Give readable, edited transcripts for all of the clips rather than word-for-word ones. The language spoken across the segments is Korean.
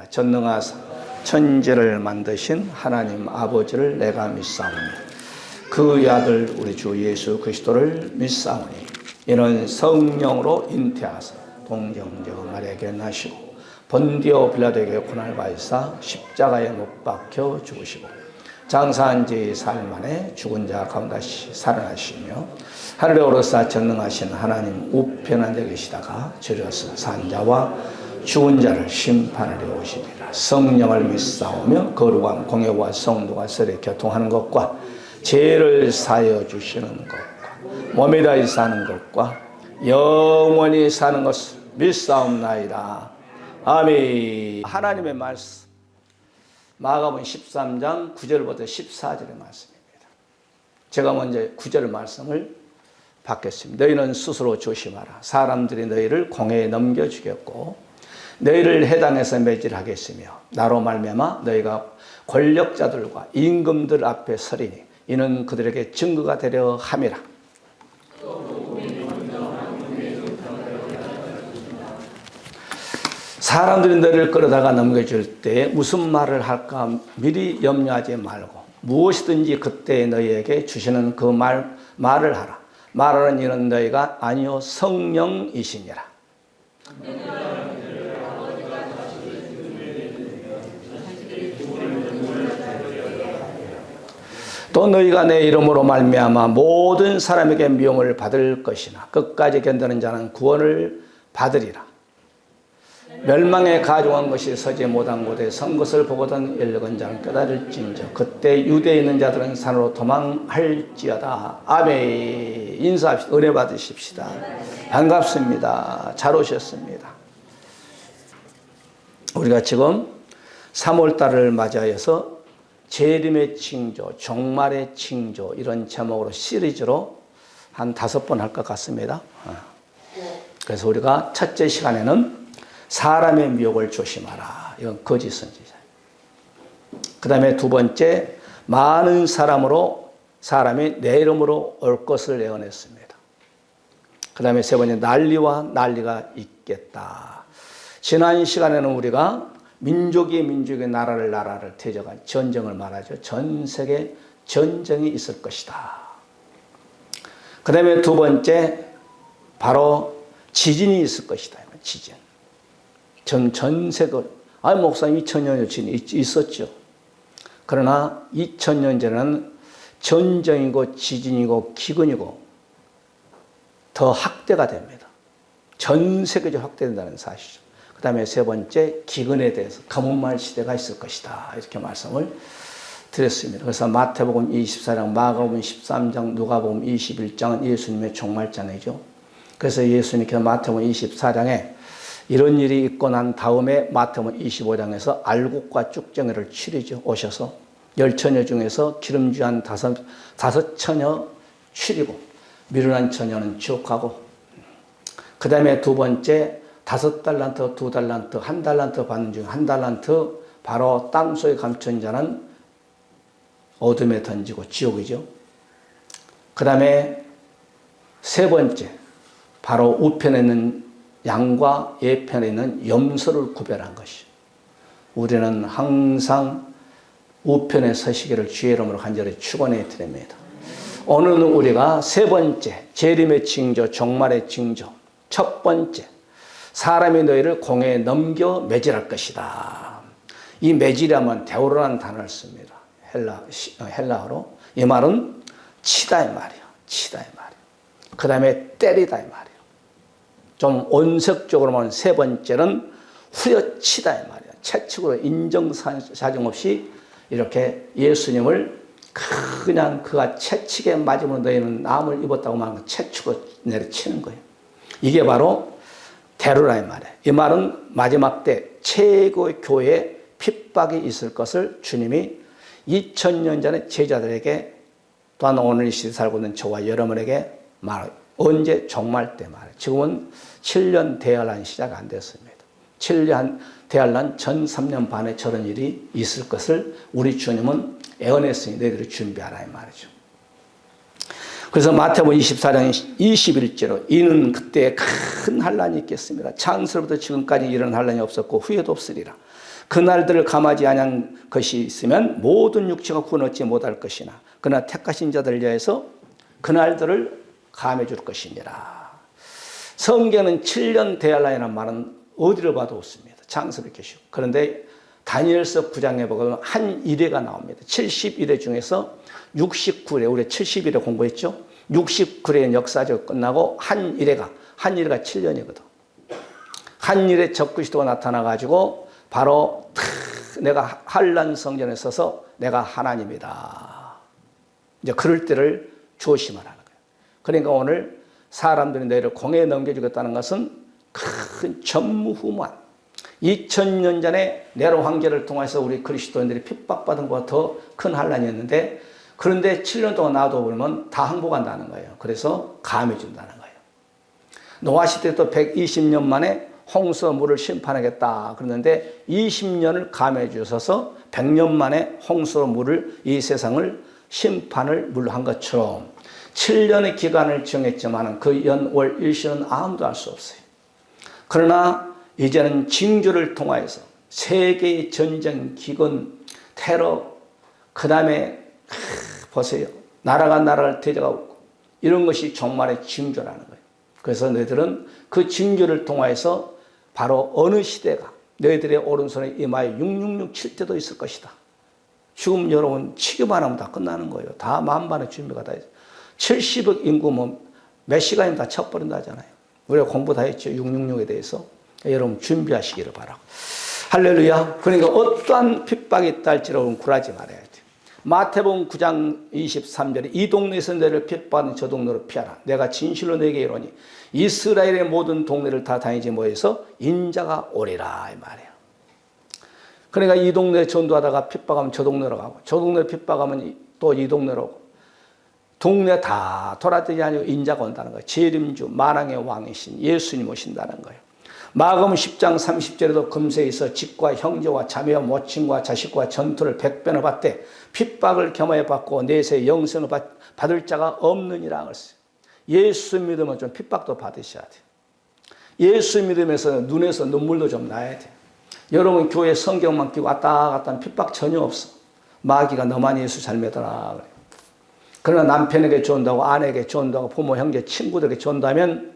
전능하사 천지를 만드신 하나님 아버지를 내가 믿사오니 그의 아들 우리 주 예수 그리스도를 믿사오니 이는 성령으로 잉태하사 동정녀 마리아에게 나시고 본디오 빌라도에게 고난을 받으사 십자가에 못 박혀 죽으시고 장사한 지 사흘 만에 죽은 자 가운데 살아나시며 하늘에 오르사 전능하신 하나님 우편한 데 계시다가 저려서 산 자와 죽은 자를 심판하려 오시리라. 성령을 믿사오며 거룩한 공예와 성도가 서로 교통하는 것과 죄를 사하여 주시는 것과 몸에 다해 사는 것과 영원히 사는 것을 믿사옵나이다. 아멘. 하나님의 말씀 마가복음 13장 9절부터 14절의 말씀입니다. 제가 먼저 9절 말씀을 받겠습니다. 너희는 스스로 조심하라. 사람들이 너희를 공회에 넘겨주겠고 너희를 해당에서 매질하겠으며 나로 말미암아 너희가 권력자들과 임금들 앞에 서리니 이는 그들에게 증거가 되려 함이라. 사람들이 너희를 끌어다가 넘겨줄 때 무슨 말을 할까 미리 염려하지 말고 무엇이든지 그때 너희에게 주시는 그 말을 하라. 말하는 이는 너희가 아니요 성령이시니라. 또 너희가 내 이름으로 말미암아 모든 사람에게 미움을 받을 것이나 끝까지 견디는 자는 구원을 받으리라. 멸망에 가져간 것이 서지 못한 곳에 선 것을 보거든 열려간 자는 깨달을진저 그때 유대에 있는 자들은 산으로 도망할지어다. 아멘. 인사합시다. 은혜 받으십시다. 반갑습니다. 잘 오셨습니다. 우리가 지금 3월달을 맞이하여서 재림의 징조, 종말의 징조 이런 제목으로 시리즈로 한 5번 할 것 같습니다. 그래서 우리가 첫째 시간에는 사람의 미혹을 조심하라. 이건 거짓 선지자. 그 다음에 두 번째, 많은 사람이 내 이름으로 올 것을 예언했습니다. 그 다음에 세 번째, 난리가 있겠다. 지난 시간에는 우리가 민족이 나라를 대적한 전쟁을 말하죠. 전 세계 전쟁이 있을 것이다. 그 다음에 두 번째, 바로 지진이 있을 것이다. 지진. 전 세계, 목사님 2000년 전에 있었죠. 그러나 2000년 전에는 전쟁이고 지진이고 기근이고 더 확대가 됩니다. 전 세계적으로 확대된다는 사실이죠. 그 다음에 세 번째, 기근에 대해서 검은말 시대가 있을 것이다. 이렇게 말씀을 드렸습니다. 그래서 마태복음 24장, 마가복음 13장, 누가복음 21장은 예수님의 종말장이죠. 그래서 예수님께서 마태복음 24장에 이런 일이 있고 난 다음에 마태복음 25장에서 알곡과 쭉정이를 치르죠. 오셔서 10처녀 중에서 기름쥐한 5처녀 치르고 미련한 처녀는 지옥하고 그 다음에 두 번째 5달란트, 2달란트, 1달란트 받는 중 1달란트 바로 땅속에 감춘 자는 어둠에 던지고 지옥이죠. 그 다음에 세 번째 바로 우편에 있는 양과 예편에 있는 염소를 구별한 것이. 우리는 항상 우편에 서시기를 주의 이름으로 간절히 축원해 드립니다. 오늘은 우리가 세 번째 재림의 징조, 종말의 징조. 첫 번째, 사람이 너희를 공회에 넘겨 매질할 것이다. 이 매질하면 데오르라는 단어를 씁니다. 헬라어로. 이 말은 치다 이 말이야. 치다 이 말이야. 그 다음에 때리다 이 말이야. 좀 온색적으로 말하면 세 번째는 후려치다 이 말이야. 채찍으로 인정사정 없이 이렇게 예수님을 그냥 그가 채찍에 맞으면 너희는 남을 입었다고 말하는 채찍으로 내려치는 거예요. 이게 바로 데루라 이 말이에요. 이 말은 마지막 때 최고의 교회에 핍박이 있을 것을 주님이 2000년 전에 제자들에게 또한 오늘 이 시대에 살고 있는 저와 여러분에게 말해요. 언제? 종말 때 말이에요. 지금은 7년 대환란 시작 안 됐습니다. 7년 대환란 전 3년 반에 저런 일이 있을 것을 우리 주님은 예언했으니 너희들이 준비하라 이 말이죠. 그래서 마태복음 24장 21절로 이는 그때 큰 환란이 있겠습니다. 창세로부터 지금까지 이런 환란이 없었고 후에도 없으리라. 그날들을 감하지 아니한 것이 있으면 모든 육체가 구원 얻지 못할 것이나 그러나 택하신 자들을 위하여서 그날들을 감해 줄 것이니라. 성경은 7년 대할라이라는 말은 어디를 봐도 없습니다. 창세를 계시고. 그런데 다니엘서 9장에 보면 한 일회가 나옵니다. 70일회 중에서 69일회, 우리 70일회 공부했죠? 69일의 역사적 끝나고 한 일회가 7년이거든. 한 일회 적그리스도가 나타나가지고 바로 내가 한란 성전에 서서 내가 하나님이다. 이제 그럴 때를 조심하라는 거예요. 그러니까 오늘 사람들이 너희를 공회에 넘겨주겠다는 것은 큰 전무후무한 2000년 전에 네로 황제를 통해서 우리 그리스도인들이 핍박받은 것보다 더 큰 환란이었는데 그런데 7년 동안 놔둬보면 다 항복한다는 거예요. 그래서 감해준다는 거예요. 노아 시대 또 120년 만에 홍수 물을 심판하겠다 그러는데 20년을 감해 주셔서 100년 만에 홍수로 물을 이 세상을 심판을 물한 것처럼 7년의 기간을 정했지만 그 연월 일시는 아무도 알 수 없어요. 그러나 이제는 징조를 통하여서 세계의 전쟁, 기근, 테러, 그 다음에 보세요. 나라가 나라를 대적하고 이런 것이 종말의 징조라는 거예요. 그래서 너희들은 그 징조를 통하여서 바로 어느 시대가 너희들의 오른손에 이마에 6667 때도 있을 것이다. 지금 여러분 치기만 하면 다 끝나는 거예요. 다 만반의 준비가 다 있어요. 70억 인구면 몇 시간이면 다 쳐버린다 하잖아요. 우리가 공부 다 했죠. 666에 대해서. 여러분 준비하시기를 바라고. 할렐루야. 그러니까 어떠한 핍박이 있다 할지라도 굴하지 말아야 돼요. 마태복음 9장 23절에 이 동네에서 너를 핍박하는 저 동네로 피하라. 내가 진실로 너에게 이르노니 이스라엘의 모든 동네를 다 다니지 못해서 인자가 오리라 이 말이에요. 그러니까 이 동네 전도하다가 핍박하면 저 동네로 가고 저 동네 핍박하면 또 이 동네로 오고 동네 다 돌아다니지 아니고 인자가 온다는 거예요. 재림주 만왕의 왕이신 예수님 오신다는 거예요. 마가복음 10장 30절에도 금세에 있어 집과 형제와 자매와 모친과 자식과 전투를 100배나 받되 핍박을 겸하여 받고 내세 영생을 받을 자가 없느니라 그랬어요. 예수 믿으면 좀 핍박도 받으셔야 돼요. 예수 믿으면서 눈에서 눈물도 좀 나야 돼요. 여러분 교회 성경만 끼고 왔다 갔다 하면 핍박 전혀 없어. 마귀가 너만 예수 잘 믿어라 그래요. 그러나 남편에게 전도하고 아내에게 전도하고 부모 형제 친구들에게 전도하면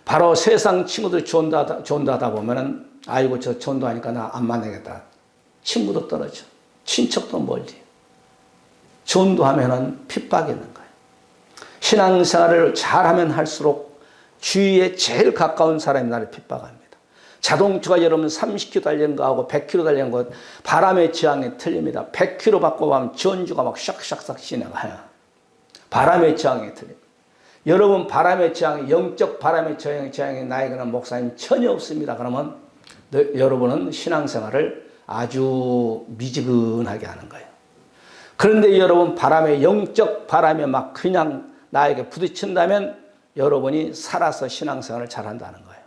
바로 세상 친구들 전도하다 보면은 아이고 저 전도하니까 나 안 만나겠다. 친구도 떨어져. 친척도 멀지. 전도하면은 핍박이 있는 거예요. 신앙생활을 잘하면 할수록 주위에 제일 가까운 사람이 나를 핍박합니다. 자동차가 여러분 30km 달리는 거하고 100km 달리는 거 바람의 저항이 틀립니다. 100km 받고 가면 전주가 막 샥샥샥 지나가요. 바람의 저항이 틀립니다. 여러분 바람의 저항이 영적 바람의 저항이 나에게는 목사님 전혀 없습니다. 그러면 여러분은 신앙생활을 아주 미지근하게 하는 거예요. 그런데 여러분 바람의 영적 바람에 막 그냥 나에게 부딪힌다면 여러분이 살아서 신앙생활을 잘한다는 거예요.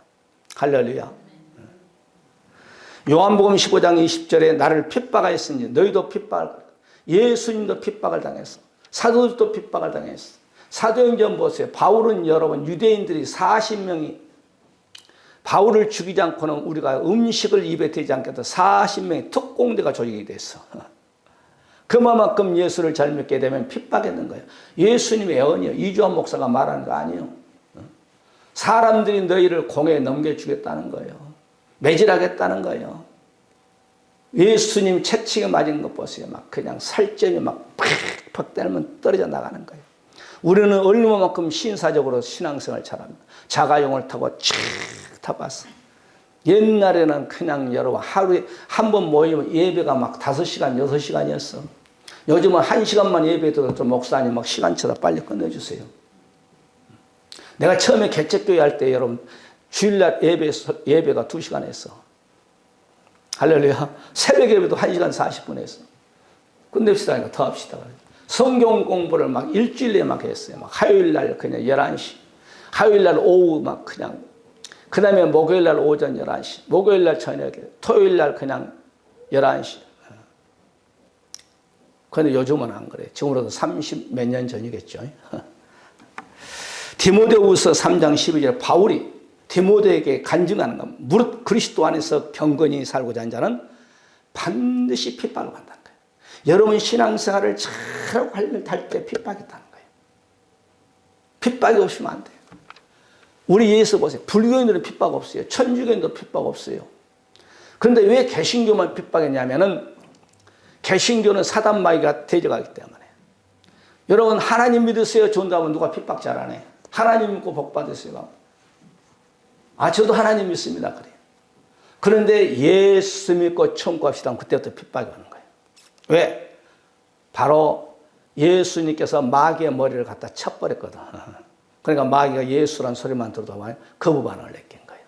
할렐루야. 요한복음 15장 20절에 나를 핍박하였으니 너희도 핍박을 예수님도 핍박을 당했어. 사도들도 핍박을 당했어. 사도행전 보세요. 바울은 여러분 유대인들이 40명이 바울을 죽이지 않고는 우리가 음식을 입에 대지 않겠다. 40명의 특공대가 조직이 됐어. 그만큼 예수를 잘 믿게 되면 핍박했는 거예요. 예수님의 애언이요. 이주환 목사가 말하는 거 아니에요. 사람들이 너희를 공에 넘겨주겠다는 거예요. 매질하겠다는 거예요. 예수님 채찍에 맞은 것 보세요. 막 그냥 살점이 막 팍팍 때리면 떨어져 나가는 거예요. 우리는 얼마만큼 신사적으로 신앙생활을 잘합니다. 자가용을 타고 쭉 타봤어. 옛날에는 그냥 여러분 하루에 한 번 모이면 예배가 막 5시간, 6시간이었어. 요즘은 1시간만 예배해도 목사님 막 시간 쳐다 빨리 끝내주세요. 내가 처음에 개척교회 할 때 여러분 주일날 예배가 2시간 했어. 할렐루야. 새벽 예배도 1시간 40분 했어. 끝냅시다. 하니까 더 합시다. 성경 공부를 막 일주일에 막 했어요. 막 화요일날 그냥 11시. 화요일날 오후 막 그냥. 그 다음에 목요일날 오전 11시. 목요일날 저녁에. 토요일날 그냥 11시. 그런데 요즘은 안 그래. 지금으로도 30 몇 년 전이겠죠. 디모데후서 3장 12절 바울이 디모데에게 간증하는 것. 무릇 그리스도 안에서 경건히 살고자 하는 자는 반드시 핍박을 받는다는 거예요. 여러분 신앙생활을 잘 할 때 핍박이 있다는 거예요. 핍박이 없으면 안 돼요. 우리 예수 보세요. 불교인들은 핍박 없어요. 천주교인도 핍박 없어요. 그런데 왜 개신교만 핍박했냐면은 개신교는 사단 마귀가 대적하기 때문에. 여러분 하나님 믿으세요. 좋은다면 누가 핍박 잘하네. 하나님 믿고 복 받으세요. 아 저도 하나님 믿습니다. 그래요. 그런데 예수 믿고 천국 갑시다. 그때부터 핍박이 오는 거예요. 왜? 바로 예수님께서 마귀의 머리를 갖다 쳐버렸거든. 그러니까 마귀가 예수란 소리만 들어도 거부 반응을 느낀 거예요.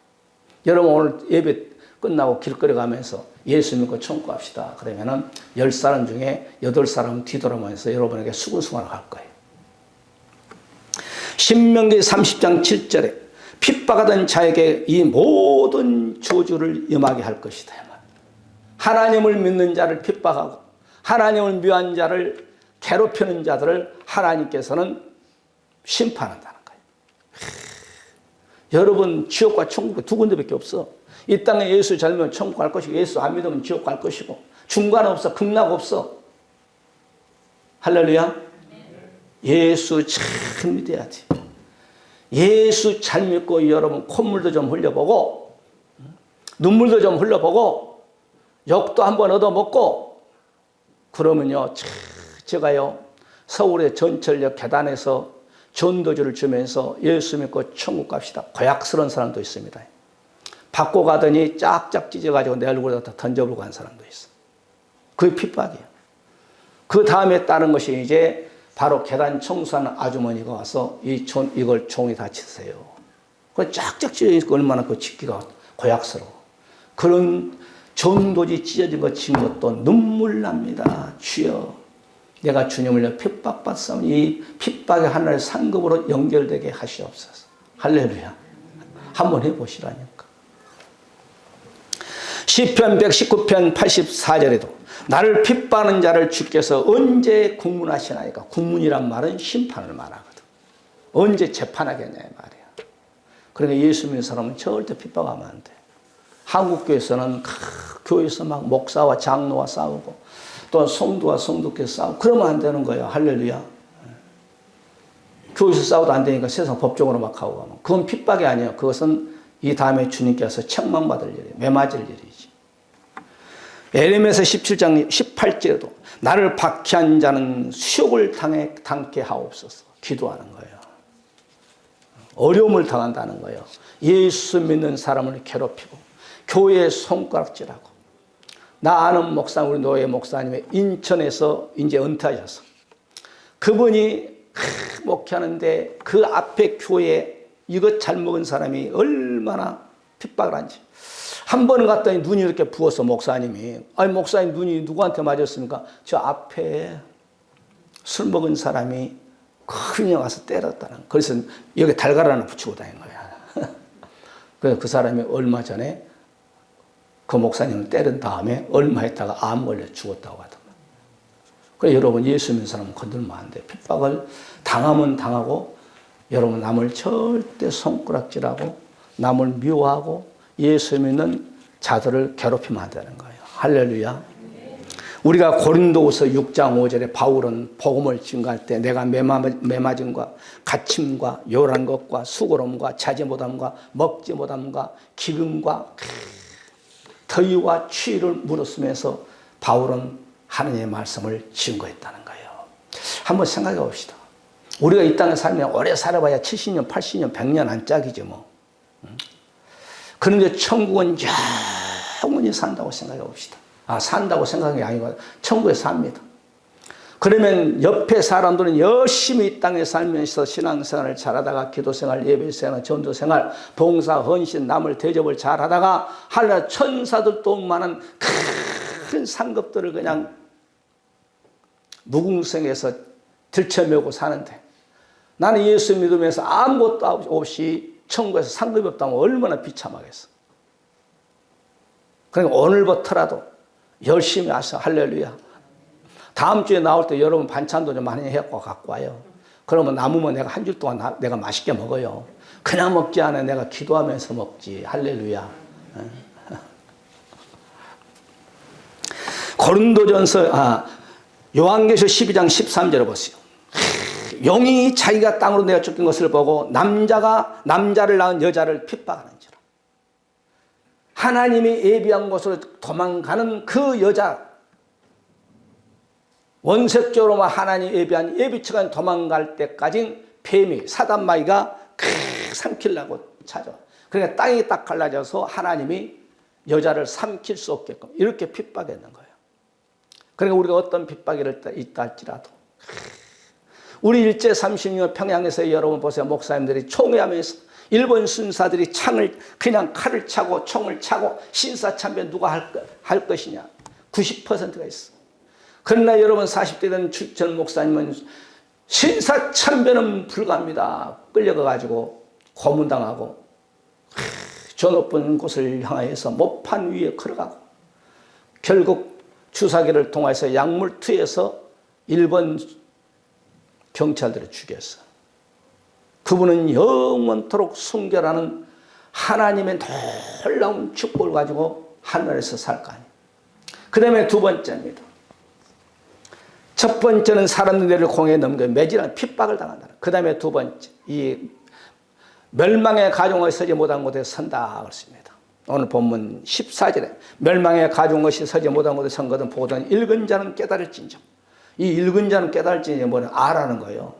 여러분 오늘 예배 끝나고 길거리 가면서 예수 믿고 천국 갑시다. 그러면은 10사람 중에 8사람은 뒤돌아보면서 여러분에게 수근수근을 할 거예요. 신명기 30장 7절에 핍박하던 자에게 이 모든 저주를 임하게 할 것이다. 하나님을 믿는 자를 핍박하고 하나님을 미워한 자를 괴롭히는 자들을 하나님께서는 심판한다는 거예요. 여러분 지옥과 천국이 두 군데밖에 없어. 이 땅에 예수 잘 믿으면 천국 갈 것이고 예수 안 믿으면 지옥 갈 것이고 중간 없어. 극락 없어. 할렐루야. 예수 잘 믿어야지. 예수 잘 믿고 여러분 콧물도 좀 흘려보고 눈물도 좀 흘려보고 욕도 한번 얻어먹고 그러면요 제가요 서울의 전철역 계단에서 전도주를 주면서 예수 믿고 천국 갑시다. 고약스러운 사람도 있습니다. 받고 가더니 짝짝 찢어가지고 내 얼굴에다 던져버리고 간 사람도 있어. 그게 핍박이에요. 그 다음에 따른 것이 이제 바로 계단 청소하는 아주머니가 와서 이걸 종이 다 치세요. 그 짝짝 찢어지니까 얼마나 그 짓기가 고약스러워. 그런 전도지 찢어진 거 친 것도 눈물 납니다. 주여 내가 주님을 핍박받사오니 이 핍박의 하나의 상급으로 연결되게 하시옵소서. 할렐루야. 한번 해보시라니까. 시편 119편 84절에도 나를 핍박하는 자를 주께서 언제 국문하시나이까. 국문이란 말은 심판을 말하거든. 언제 재판하겠냐 이 말이야. 그러니까 예수 믿는 사람은 절대 핍박하면 안 돼. 한국교회에서는 교회에서 막 목사와 장로와 싸우고 또 성도와 성도끼리 싸우고 그러면 안 되는 거예요. 할렐루야. 교회에서 싸워도 안 되니까 세상 법적으로 막 하고 가면 그건 핍박이 아니에요. 그것은 이 다음에 주님께서 책망받을 일이에요. 매맞을 일이지. 에레미야서 17장 18절에도 나를 박해한 자는 수욕을 당케 하옵소서. 기도하는 거예요. 어려움을 당한다는 거예요. 예수 믿는 사람을 괴롭히고 교회에 손가락질하고. 나 아는 목사, 우리 노예 목사님의 인천에서 이제 은퇴하셔서 그분이 목회하는데 그 앞에 교회에 이것 잘 먹은 사람이 얼마나 핍박을 한지. 한 번은 갔더니 눈이 이렇게 부어서 목사님이 아니 목사님 눈이 누구한테 맞았습니까? 저 앞에 술 먹은 사람이 그냥 와서 때렸다는. 그래서 여기 달걀 하나 붙이고 다닌 거야. 그래서 그 사람이 얼마 전에 그 목사님을 때린 다음에 얼마 있다가 암 걸려 죽었다고 하더만. 그래서 여러분 예수 믿는 사람은 건들면 안 돼. 핍박을 당하면 당하고 여러분 남을 절대 손가락질하고 남을 미워하고 예수 믿는 자들을 괴롭히면 안 되는 거예요. 할렐루야. 우리가 고린도후서 6장 5절에 바울은 복음을 증거할 때 내가 매맞음과 갇힘과 요란 것과 수고로움과 자지 못함과 먹지 못함과 기근과 더위와 추위를 물었으면서 바울은 하나님의 말씀을 증거했다는 거예요. 한번 생각해 봅시다. 우리가 이 땅에 살면 오래 살아봐야 70년, 80년, 100년 안짝이지 뭐. 그런데 천국은 영원히 산다고 생각해 봅시다. 아, 산다고 생각한 게 아니고 천국에 삽니다. 그러면 옆에 사람들은 열심히 이 땅에 살면서 신앙생활을 잘하다가 기도생활, 예배생활, 전도생활, 봉사, 헌신, 남을 대접을 잘하다가 하늘에 천사들도 많은 큰 상급들을 그냥 무궁성에서 들쳐매고 사는데 나는 예수 믿으면서 아무것도 없이 천국에서 상급이 없다면 얼마나 비참하겠어. 그러니까 오늘부터라도 열심히 하셔. 할렐루야. 다음 주에 나올 때 여러분 반찬도 좀 많이 해갖고 갖고 와요. 그러면 남으면 내가 한 줄 동안 내가 맛있게 먹어요. 그냥 먹지 않아. 내가 기도하면서 먹지. 할렐루야. 고린도전서 요한계시록 12장 13절을 보세요. 용이 자기가 땅으로 내어 쫓긴 것을 보고 남자를 낳은 여자를 핍박하는지라. 하나님이 예비한 곳으로 도망가는 그 여자, 원색적으로만 하나님이 예비한 예비처가 도망갈 때까지 뱀이 사단마귀가 삼키려고 찾아와. 그러니까 땅이 딱 갈라져서 하나님이 여자를 삼킬 수 없게끔 이렇게 핍박했는 거예요. 그러니까 우리가 어떤 핍박이 있다 할지라도 우리 일제 36년 평양에서 여러분 보세요. 목사님들이 총회하면서 일본 순사들이 그냥 칼을 차고 총을 차고 신사참배 누가 할 것이냐. 90%가 있어. 그러나 여러분 40대 된 전 목사님은 신사참배는 불가합니다. 끌려가가지고 고문당하고 저 높은 곳을 향하여서 모판 위에 걸어가고 결국 주사기를 통해서 약물투에서 일본 경찰들을 죽였어. 그분은 영원토록 순결하는 하나님의 놀라운 축복을 가지고 하늘에서 살 거 아니에요. 그 다음에 두 번째입니다. 첫 번째는 사람들을 공에 넘겨 매질하는 핍박을 당한다는. 그 다음에 두 번째, 이 멸망의 가정을 서지 못한 곳에 선다 그렇습니다. 오늘 본문 14절에 멸망의 가정것이 서지 못한 곳에 선 것은 보던 읽은 자는 깨달을진정. 이 읽은 자는 깨달을진정이 뭐냐? 아라는 거예요.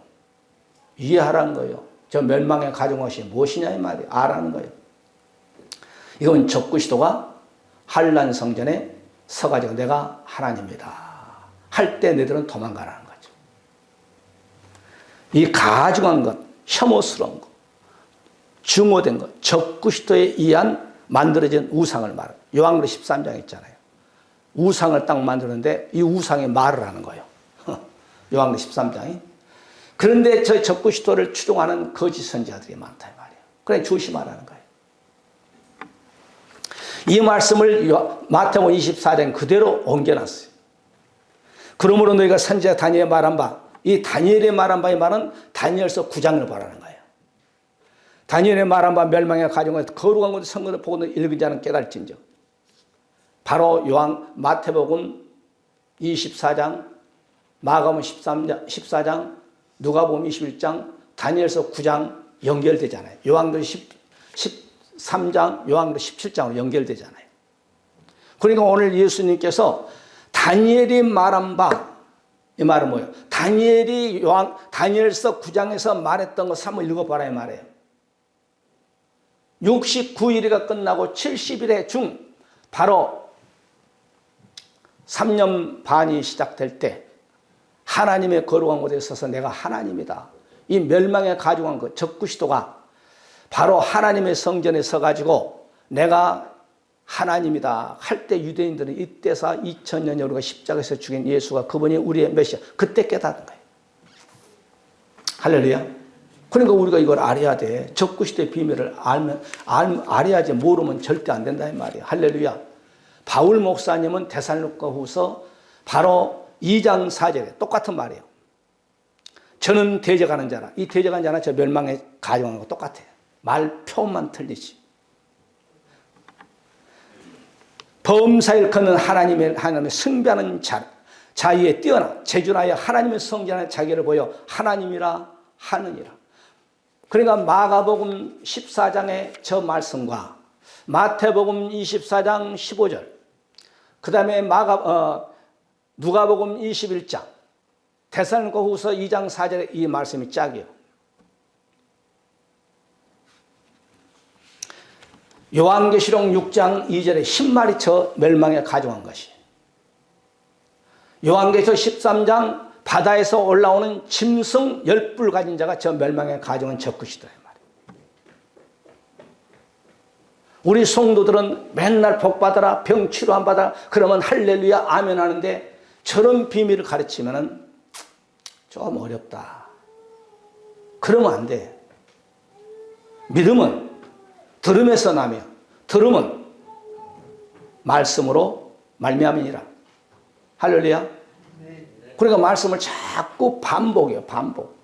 이해하라는 거예요. 저 멸망의 가정것이 무엇이냐 이 말이에요. 아라는 거예요. 이건 적그리스도가 한란 성전에 서가지고 내가 하나님이다 할 때 너희들은 도망가라는 거죠. 이 가증한 것, 혐오스러운 것, 증오된 것, 적그리스도에 의한 만들어진 우상을 말해요. 요한계시록 13장 있잖아요. 우상을 딱 만드는데 이 우상이 말을 하는 거예요. 요한계시록 13장이. 그런데 저 적그리스도를 추종하는 거짓 선지자들이 많다 이 말이에요. 그래 조심하라는 거예요. 이 말씀을 마태복음 24장 그대로 옮겨놨어요. 그러므로 너희가 선지자 다니엘이 말한 바, 이 다니엘이 말한 바의 말은 다니엘서 9장을 보라는 거예요. 다니엘이 말한 바 멸망의 가정을 거룩한 곳에 선 것을 보고 읽은 자는 깨달을진정. 바로 마태복음 24장, 마가복음 14장, 누가복음 21장, 다니엘서 9장 연결되잖아요. 요한계시록 13장, 요한계시록 17장으로 연결되잖아요. 그러니까 오늘 예수님께서 다니엘이 말한 바, 이 말은 뭐예요? 다니엘서 9장에서 말했던 것을 한번 읽어봐라 이 말이에요. 69일이가 끝나고 70일의 중 바로 3년 반이 시작될 때 하나님의 거룩한 곳에 서서 내가 하나님이다. 이 멸망에 가중한 그 적그리스도가 바로 하나님의 성전에 서가지고 내가 하나님이다 할 때 유대인들은 이때서 2000년 우리가 십자가에서 죽인 예수가 그분이 우리의 메시아 그때 깨닫는 거예요. 할렐루야. 그러니까 우리가 이걸 알아야 돼. 적그리스도의 비밀을 알아야지 모르면 절대 안 된다 이 말이에요. 할렐루야. 바울 목사님은 데살로니가후서 바로 2장 4절에 똑같은 말이에요. 저는 대적하는 자라. 이 대적하는 자는 저 멸망에 가정하는 거 똑같아요. 말 표현만 틀리지. 범사일 그는 하나님의 숭배하는 자유에 뛰어나 제준하여 하나님의 성전에 자기를 보여 하나님이라 하느니라. 그러니까 마가복음 14장의 저 말씀과 마태복음 24장 15절 그 다음에 누가복음 21장 데살로니가후서 2장 4절에 이 말씀이 짝이에요. 요한계시록 6장 2절에 10마리 저 멸망에 가져간 것이 요한계시록 13장 바다에서 올라오는 짐승 10뿔 가진 자가 저 멸망에 가져온 적그리스도란 말이에요. 우리 성도들은 맨날 복 받아라 병 치료 안 받아라 그러면 할렐루야 아멘 하는데 저런 비밀을 가르치면 좀 어렵다. 그러면 안 돼. 믿음은 들음에서 나며 들음은 말씀으로 말미암으니라. 할렐루야. 그러니까 말씀을 자꾸 반복해요. 반복.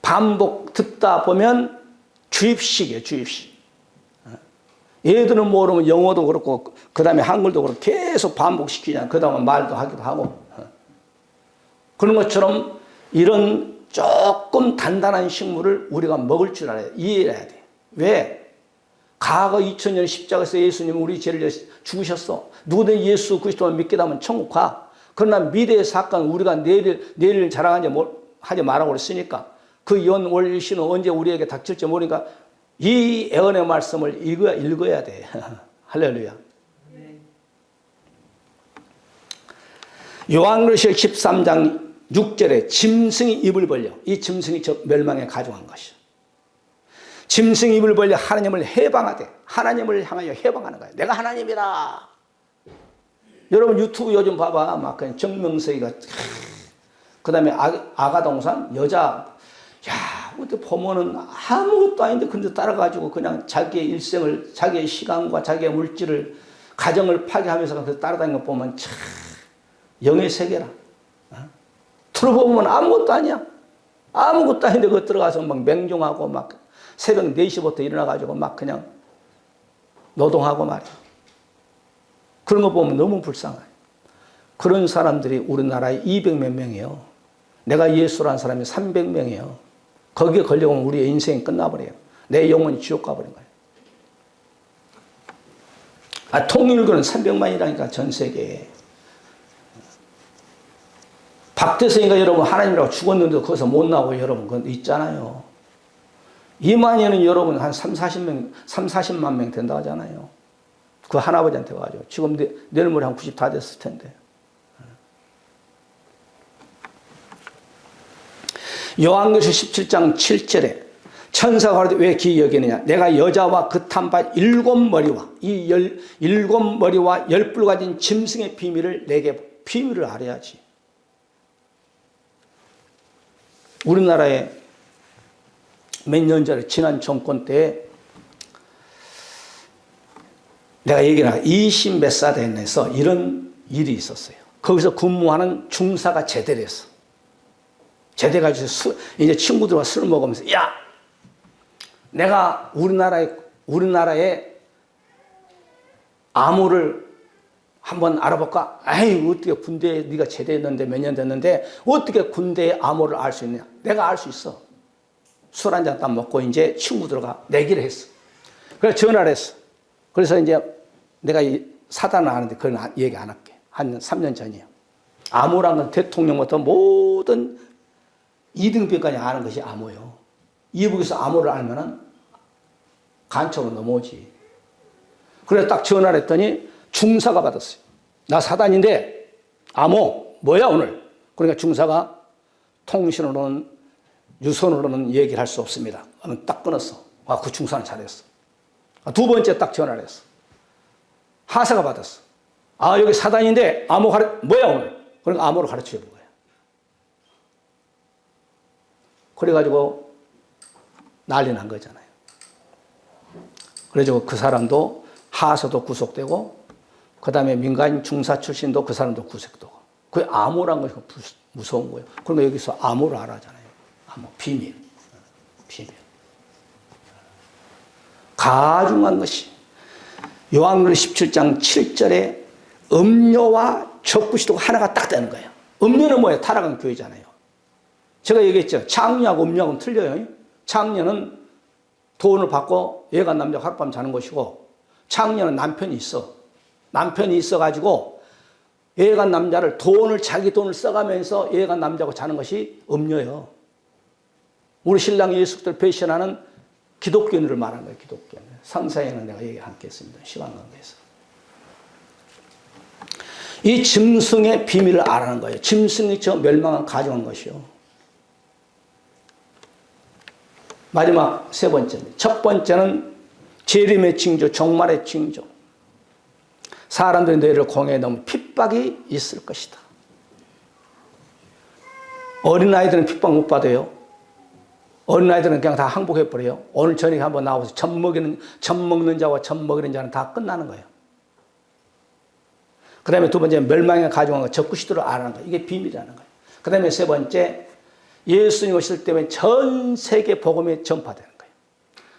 반복 듣다 보면 주입식이에요, 주입식. 얘들은 모르면 영어도 그렇고, 그 다음에 한글도 그렇고, 계속 반복시키잖아요. 그 다음에 말도 하기도 하고. 그런 것처럼 이런 조금 단단한 식물을 우리가 먹을 줄 알아야 돼. 이해해야 돼. 왜? 과거 2000년 십자가에서 예수님은 우리 죄를 죽으셨어. 누구든 예수 그리스도만 믿게 되면 천국 가. 그러나 미래의 사건 우리가 내일 자랑하지 말라고 그랬으니까 그 연월일시는 언제 우리에게 닥칠지 모르니까 이 예언의 말씀을 읽어야 돼. 할렐루야. 요한계시록 13장 6절에 짐승이 입을 벌려, 이 짐승이 저 멸망에 가져간 것이요. 짐승이 입을 벌려 하나님을 해방하되, 하나님을 향하여 해방하는 거예요. 내가 하나님이다. 여러분 유튜브 요즘 봐봐. 막 그냥 정명석이가, 그 다음에 아가동산 여자, 야, 어떻게 보면은 아무것도 아닌데 근데 따라가지고 그냥 자기의 일생을, 자기의 시간과 자기의 물질을, 가정을 파괴하면서 따라다니는 거 보면 참 영의 세계라. 들어보면 아무것도 아니야. 아무것도 아닌데 그거 들어가서 막 맹종하고 막 새벽 4시부터 일어나가지고 막 그냥 노동하고 말이야. 그런 거 보면 너무 불쌍해. 그런 사람들이 우리나라에 200몇 명이에요. 내가 예수라는 사람이 300명이에요. 거기에 걸려오면 우리의 인생이 끝나버려요. 내 영혼이 지옥 가버린 거예요. 통일교는 300만이라니까 전 세계에. 박대성이가 여러분 하나님이라고 죽었는데 거기서 못 나오고 여러분 그건 있잖아요. 이만희는 여러분 한 40만 명 된다 하잖아요. 그 할아버지한테 가지고 지금 내일 모레 한 90 다 됐을 텐데. 요한계시록 17장 7절에 천사가 가로되 왜 기이 여기느냐, 내가 여자와 그 탄바 7머리와 이 7머리와 10뿔 가진 짐승의 비밀을 내게 비밀을 알아야지. 우리나라에 몇 년 전에 지난 정권 때에 내가 얘기를 하고 20 몇 사대에서 이런 일이 있었어요. 거기서 근무하는 중사가 제대를 했어. 제대가지고 이제 친구들과 술 먹으면서, 야, 내가 우리나라에 암호를 한번 알아볼까? 아이, 어떻게 군대에 네가 제대했는데 몇 년 됐는데 어떻게 군대의 암호를 알 수 있느냐? 내가 알 수 있어. 술 한 잔 딱 먹고 이제 친구들과 내기를 했어. 그래서 전화를 했어. 그래서 이제 내가 사단을 아는데 그건 얘기 안 할게. 한 3년 전이에요. 암호란 건 대통령부터 모든 2등병까지 아는 것이 암호예요. 이북에서 암호를 알면은 간첩으로 넘어오지. 그래서 딱 전화를 했더니 중사가 받았어요. 나 사단인데 암호 뭐야 오늘? 그러니까 중사가 통신으로는 유선으로는 얘기를 할 수 없습니다. 그러면 딱 끊었어. 그 중사는 잘했어. 두 번째 딱 전화를 했어. 하사가 받았어. 여기 사단인데 암호 뭐야 오늘? 그러니까 암호를 가르쳐 본 거야. 그래가지고 난리 난 거잖아요. 그래가지고 그 사람도 하사도 구속되고 그 다음에 민간 중사 출신도 그 사람도 구속되고. 그 암호란 것이 무서운 거예요. 그러면 여기서 암호를 알아잖아요. 암호, 비밀. 비밀. 가중한 것이 요한계시록 17장 7절에 음료와 적그리스도가 하나가 딱 되는 거예요. 음료는 뭐예요? 타락한 교회잖아요. 제가 얘기했죠. 창녀하고 음료하고는 틀려요. 창녀는 돈을 받고 예간 남자가 하룻밤 자는 것이고, 창녀는 남편이 있어. 남편이 있어가지고 예간 남자를 자기 돈을 써가면서 예간 남자하고 자는 것이 음료예요. 우리 신랑 예수 그리스도를 배신하는 기독교인들을 말하는 거예요. 기독교인. 상사에는 내가 얘기 않겠습니다. 시간 관계에서. 이 짐승의 비밀을 알아는 거예요. 짐승이 저 멸망을 가져간 것이요. 마지막 세 번째입니다. 첫 번째는 재림의 징조, 종말의 징조. 사람들이 너희를 공회에 넣으면 핍박이 있을 것이다. 어린아이들은 핍박 못 받아요. 어린아이들은 그냥 다 항복해버려요. 오늘 저녁에 한번 나와서 젖 먹는 자와 젖 먹이는 자는 다 끝나는 거예요. 그 다음에 두 번째 멸망에 가져간 거, 적그리스도를 아는 거예요. 이게 비밀이라는 거예요. 그 다음에 세 번째 예수님 오실 때면 전 세계 복음이 전파되는 거예요.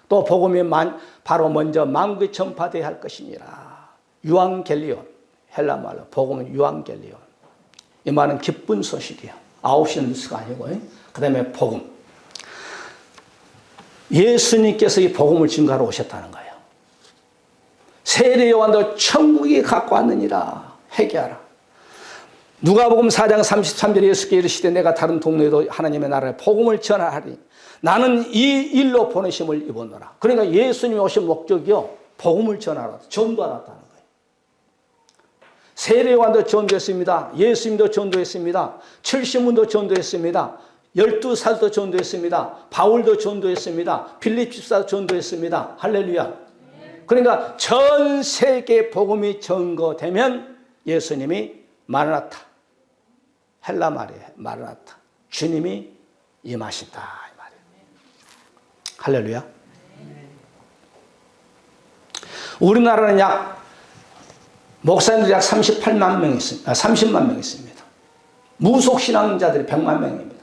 또 복음이 바로 먼저 만국에 전파되어야 할 것이니라. 유앙겔리온, 헬라말로 복음은 유앙겔리온. 이 말은 기쁜 소식이에요. 9시 뉴스가 아니고. 그 다음에 복음. 예수님께서 이 복음을 증거하러 오셨다는 거예요. 세례 요한도 천국이 갖고 왔느니라. 회개하라. 누가복음 4장 33절에 예수께서 이르시되 내가 다른 동네에도 하나님의 나라의 복음을 전하리니 나는 이 일로 보내심을 입었노라. 그러니까 예수님이 오신 목적이요, 복음을 전하라, 전도하라다는 거예요. 세례 요한도 전도했습니다. 예수님도 전도했습니다. 70문도 전도했습니다. 12사도 전도했습니다. 바울도 전도했습니다. 필립 집사도 전도했습니다. 할렐루야. 그러니까 전 세계 복음이 전거되면 예수님이 마르나타, 헬라 말이에요. 마르나타, 주님이 임하신다 이 말이에요. 할렐루야. 우리나라는 목사님들이 약 38만 명 있습니다. 30만 명 있습니다. 무속신앙자들이 100만 명입니다.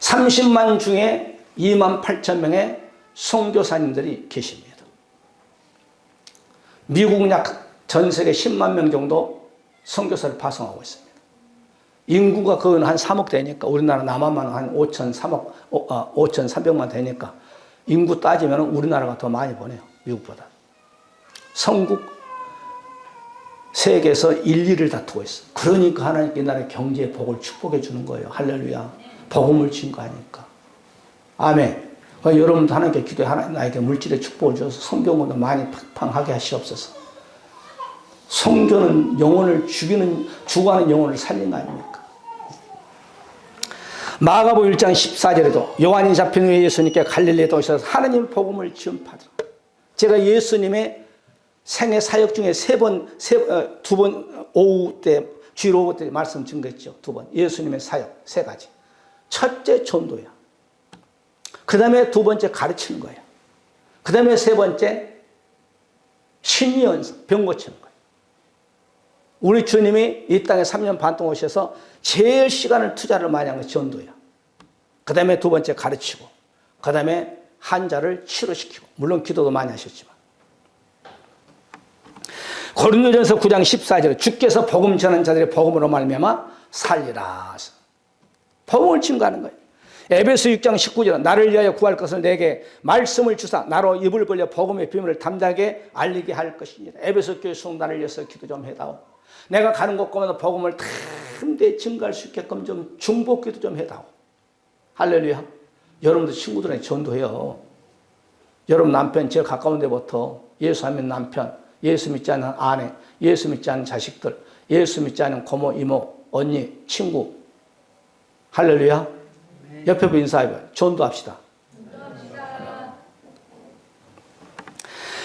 30만 중에 2만 8천 명의 선교사님들이 계십니다. 미국은 약 전 세계 10만 명 정도 선교사를 파송하고 있습니다. 인구가 그건 한 3억 되니까 우리나라 남한만 한 5,300만 되니까 인구 따지면 우리나라가 더 많이 보내요. 미국보다. 선국 세계에서 1, 2를 다투고 있어요. 그러니까 하나님께 이 나라의 경제의 복을 축복해 주는 거예요. 할렐루야. 복음을 증거하니까. 아멘. 여러분도 하나님께 기도해 하나님 나에게 물질의 축복을 주셔서 선교문도 많이 팡팡하게 하시옵소서. 선교는 영혼을 죽어가는 영혼을 살린 거 아닙니까? 마가복음 1장 14절에도 요한이 잡힌 후에 예수님께 갈릴리에 오셔서 하나님 복음을 전파하더라. 제가 예수님의 생애 사역 중에 두 번 오후 때, 주일 오후 때 말씀 증거했죠. 2번. 예수님의 사역 3가지. 첫째 전도야. 그 다음에 2번째 가르치는 거예요. 그 다음에 3번째 신의 연성, 병 고치는 거예요. 우리 주님이 이 땅에 3년 반 동안 오셔서 제일 시간을 투자를 많이 한 게 전도야. 그 다음에 2번째 가르치고, 그 다음에 환자를 치료시키고, 물론 기도도 많이 하셨지만. 고린도전서 9장 14절에 주께서 복음 전하는 자들의 복음으로 말미암아 살리라. 복음을 증거하는 거예요. 에베소 6장 19절은 나를 위하여 구할 것을 내게 말씀을 주사 나로 입을 벌려 복음의 비밀을 담대하게 알리게 할 것이니라. 에베소 교회 성도를 위해서 기도 좀 해다오. 내가 가는 곳마다 복음을 담대히 증거할 수 있게끔 좀 중보기도 좀 해다오. 할렐루야. 여러분들 친구들에게 전도해요. 여러분 남편 제일 가까운 데부터 예수 하면 남편, 예수 믿지 않는 아내, 예수 믿지 않는 자식들, 예수 믿지 않는 고모, 이모, 언니, 친구. 할렐루야. 옆에 분 인사해봐요. 전도합시다.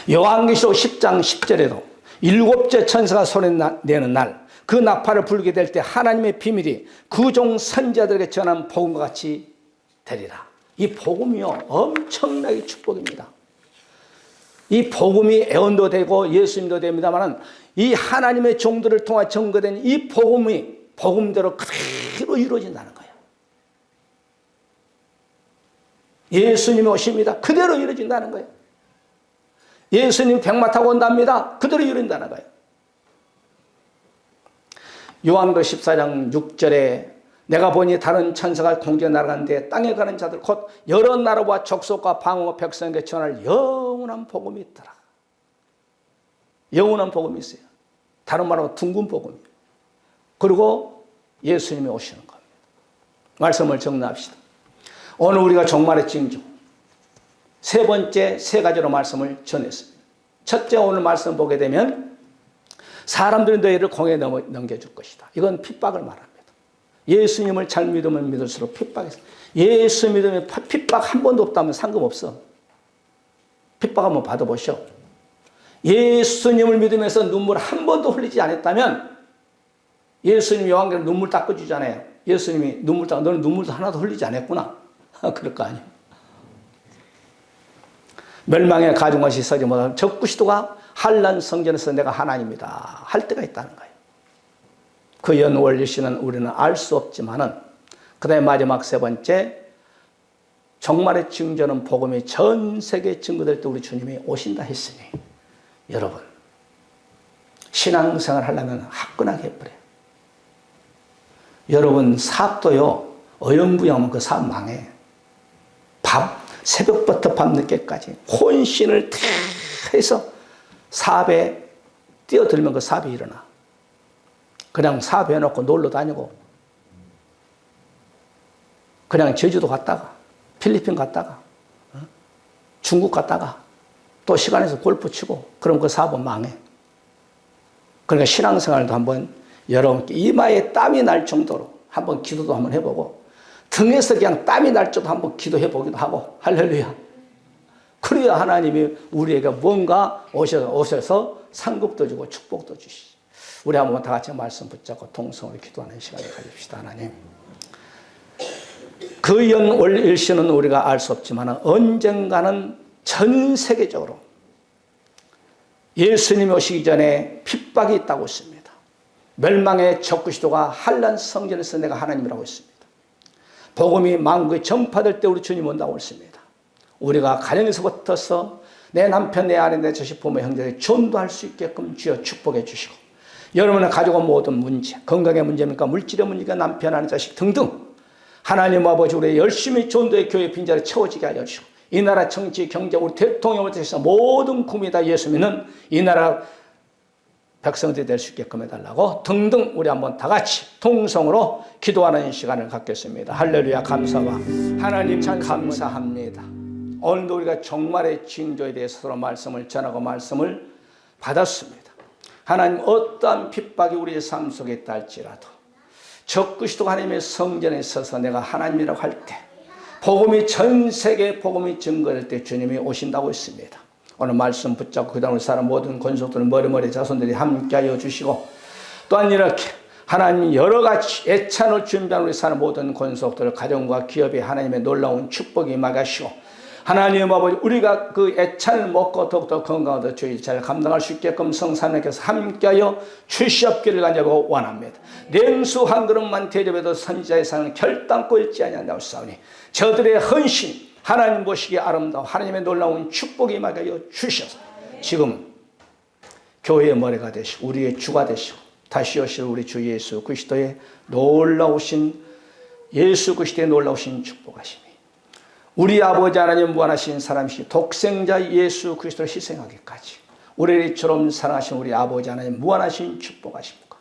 요한계시록 10장 10절에도 7째 천사가 소리내는 날 그 나팔을 불게 될 때 하나님의 비밀이 그 종 선지자들에게 전한 복음과 같이 되리라. 이 복음이요 엄청나게 축복입니다. 이 복음이 애언도 되고 예수님도 됩니다만 이 하나님의 종들을 통해 증거된 이 복음이 복음대로 그대로 이루어진다는 거예요. 예수님이 오십니다. 그대로 이루어진다는 거예요. 예수님 백마 타고 온답니다. 그대로 이루어진다는 거예요. 요한도 14장 6절에 내가 보니 다른 천사가 공중에 날아가는데 땅에 가는 자들 곧 여러 나라와 족속과 방언과 백성에게 전할 영원한 복음이 있더라. 영원한 복음이 있어요. 다른 말로 둥근 복음이에요. 그리고 예수님이 오시는 겁니다. 말씀을 정리합시다. 오늘 우리가 종말의 징조 3번째 3가지로 말씀을 전했습니다. 첫째 오늘 말씀 보게 되면 사람들이 너희를 공에 넘겨줄 것이다. 이건 핍박을 말합니다. 예수님을 잘 믿으면 믿을수록 핍박했어요. 예수 믿으면 핍박 한 번도 없다면 상관없어. 핍박 한번 받아보시오. 예수님을 믿으면서 눈물 한 번도 흘리지 않았다면 예수님 요한계시록 눈물 닦아주잖아요. 예수님이 눈물 닦아 너는 눈물도 하나도 흘리지 않았구나. 그럴 거 아니에요. 멸망의 가중것이 서지 못하면 적그리스도가 한란 성전에서 내가 하나님이다 할 때가 있다는 거예요. 그 연원리시는 우리는 알 수 없지만은 그 다음에 마지막 세 번째, 종말의 징조는 복음이 전 세계에 증거될 때 우리 주님이 오신다 했으니, 여러분 신앙생활 하려면 화끈하게 해버려요. 여러분 사업도요, 어영부영하면 그 사업 망해. 새벽부터 밤늦게까지 혼신을 다 해서 사업에 뛰어들면 그 사업이 일어나. 그냥 사업해놓고 놀러 다니고, 그냥 제주도 갔다가 필리핀 갔다가 중국 갔다가 또 시간에서 골프 치고, 그럼 그 사업은 망해. 그러니까 신앙생활도 한번 여러분께 이마에 땀이 날 정도로 한번 기도도 한번 해보고, 등에서 그냥 땀이 날 정도 한번 기도해 보기도 하고, 할렐루야. 그래야 하나님이 우리에게 뭔가 오셔서 상급도 주고 축복도 주시지. 우리 한번 다 같이 말씀 붙잡고 통성으로 기도하는 시간을 가집시다. 하나님, 그 일시는 우리가 알 수 없지만 언젠가는 전 세계적으로 예수님이 오시기 전에 핍박이 있다고 했습니다. 멸망의 적그리스도가 한란 성전에서 내가 하나님이라고 했습니다. 복음이 만국에 전파될 때 우리 주님 온다고 했습니다. 우리가 가정에서부터서 내 남편, 내 아내, 내 자식, 부모, 형제를 전도할 수 있게끔 주여 축복해 주시고, 여러분의 가족의 모든 문제, 건강의 문제입니까? 물질의 문제가 남편, 아내, 자식 등등, 하나님 아버지 우리 열심히 전도의 교회 빈자를 채워지게 하여 주시고, 이 나라 정치, 경제, 우리 대통령을 통해서 모든 국민이 다 예수 믿는 이 나라 백성들이 될 수 있게끔 해달라고 등등, 우리 한번 다 같이 통성으로 기도하는 시간을 갖겠습니다. 할렐루야. 감사와 하나님 감사합니다. 오늘도 우리가 종말의 징조에 대해서 서로 말씀을 전하고 말씀을 받았습니다. 하나님, 어떠한 핍박이 우리의 삶 속에 있다 할지라도 적그리스도 하나님의 성전에 서서 내가 하나님이라고 할 때, 복음이 전 세계에 복음이 증거될 때 주님이 오신다고 했습니다. 오늘 말씀 붙잡고 그 다음 우리 사람 모든 권속들 머리머리 자손들이 함께하여 주시고, 또한 이렇게 하나님 여러 가지 애찬을 준비하는 우리 사람 모든 권속들 가정과 기업에 하나님의 놀라운 축복이 임하시고, 하나님 아버지 우리가 그 애찬을 먹고 더욱더 건강하고 주의 잘 감당할 수 있게끔 성삼님께서 함께하여 주시옵기를 간절히 원합니다. 냉수 한 그릇만 대접해도 선지자의 상은 결단코 잃지 아니한다고 싸우니, 저들의 헌신 하나님 보시기에 아름다워 하나님의 놀라운 축복이 임하여 주셔서 지금 교회의 머리가 되시고 우리의 주가 되시고 다시 오실 우리 주 예수 그리스도의 놀라우신 예수 그리스도의 놀라우신 축복하심이, 우리 아버지 하나님 무한하신 사람이신 독생자 예수 그리스도를 희생하기까지 우리를 이처럼 사랑하신 우리 아버지 하나님 무한하신 축복하십니까?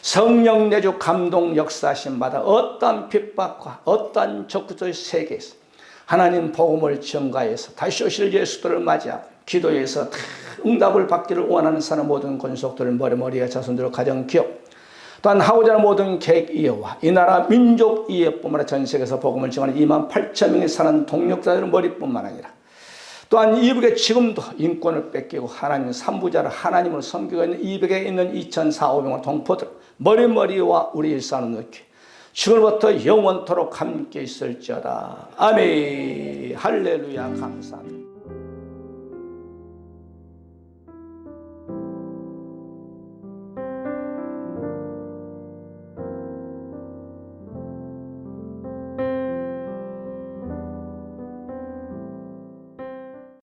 성령 내주 감동 역사하심마다 어떠한 핍박과 어떠한 적그리스도의 세계에서 하나님 복음을 전가해서 다시 오실 예수들을 맞이하고 기도에서 응답을 받기를 원하는 사람 모든 권속들을 머리머리에 자손들을 가정 기업, 또한 하고자 하는 모든 계획 이해와 이 나라 민족 이해뿐만 아니라 전 세계에서 복음을 전하는 28,000명이 사는 동력자들의 머리뿐만 아니라 또한 이북에 지금도 인권을 뺏기고 하나님 삼부자를 하나님을 섬기고 있는 이북에 있는 2,400명 동포들 머리머리와 우리 일산을 넣기 지금부터 영원토록 함께 있을지어다. 아멘. 할렐루야. 감사합니다.